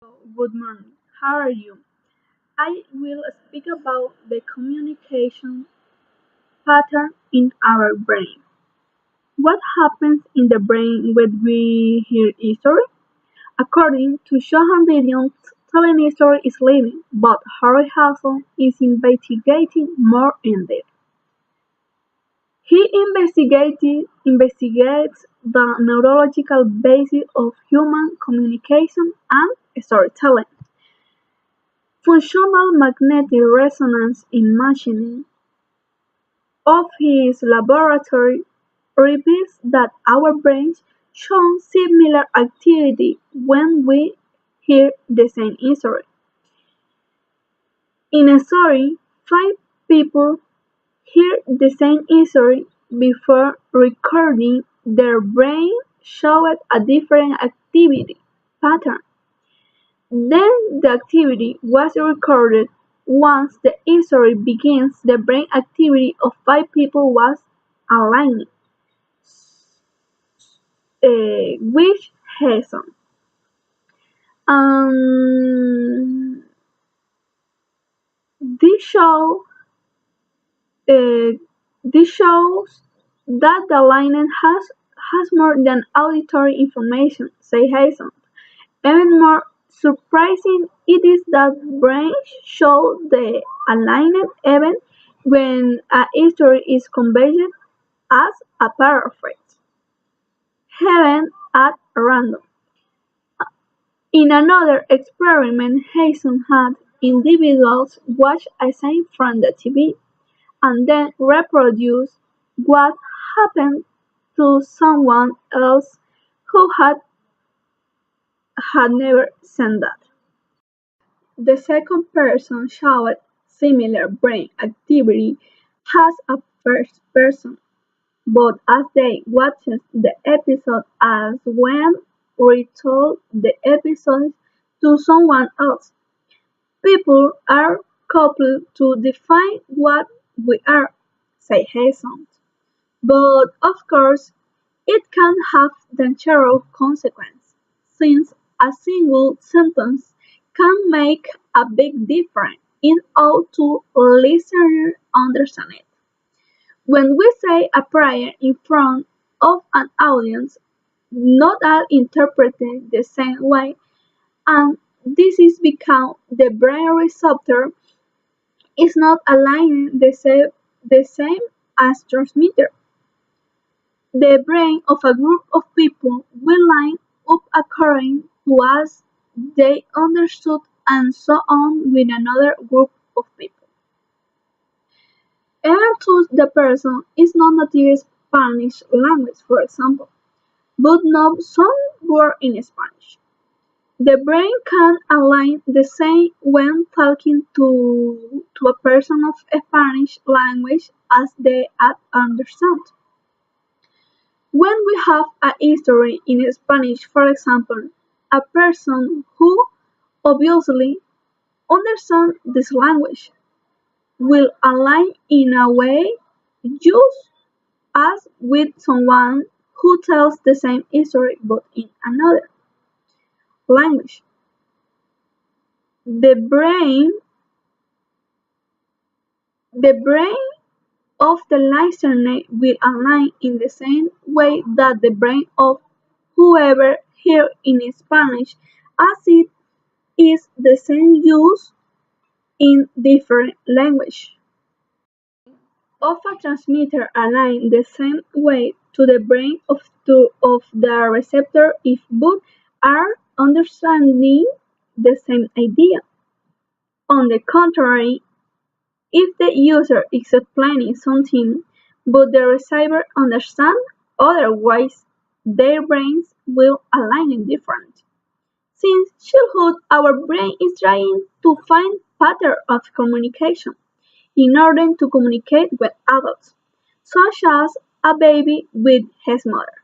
Good morning. How are you? I will speak about the communication pattern in our brain. What happens in the brain when we hear history? According to Johan Williams, telling history is living, but Harry Hassel is investigating more in depth. He investigates the neurological basis of human communication and storytelling. Functional magnetic resonance imaging of his laboratory reveals that our brains show similar activity when we hear the same story. In a story, five people hear the same story before recording. Their brain showed a different activity pattern. Then the activity was recorded. Once the story begins, the brain activity of five people was aligned, which Hesson. Um, this show uh, this shows that the alignment has more than auditory information, say Hesson. Even more surprising it is that brains show the alignment even when a story is conveyed as a paraphrase, given at random. In another experiment, Hayson had individuals watch a scene from the TV and then reproduce what happened to someone else who had never seen that. The second person showed similar brain activity as a first person, but as they watched the episode as when retold the episode to someone else. People are coupled to define what we are, say Hazen. But of course, it can have dangerous consequences, since a single sentence can make a big difference in how two listeners understand it. When we say a prayer in front of an audience, not all interpret it the same way, and this is because the brain receptor is not aligned the same as transmitter. The brain of a group of people will line up according to as they understood and so on with another group of people. Even though the person is not native Spanish language, for example, but knows some word in Spanish. The brain can align the same when talking to a person of Spanish language as they understand. When we have a history in Spanish, for example, a person who obviously understands this language will align in a way just as with someone who tells the same history but in another language. The brain the brain of the listener will align in the same way that the brain of whoever hears in Spanish, as it is the same use in different language. Of a transmitter align the same way to the brain of the receptor if both are understanding the same idea. On the contrary, if the user is explaining something but the receiver understands otherwise, their brains will align differently. Since childhood, our brain is trying to find patterns of communication in order to communicate with adults, such as a baby with his mother.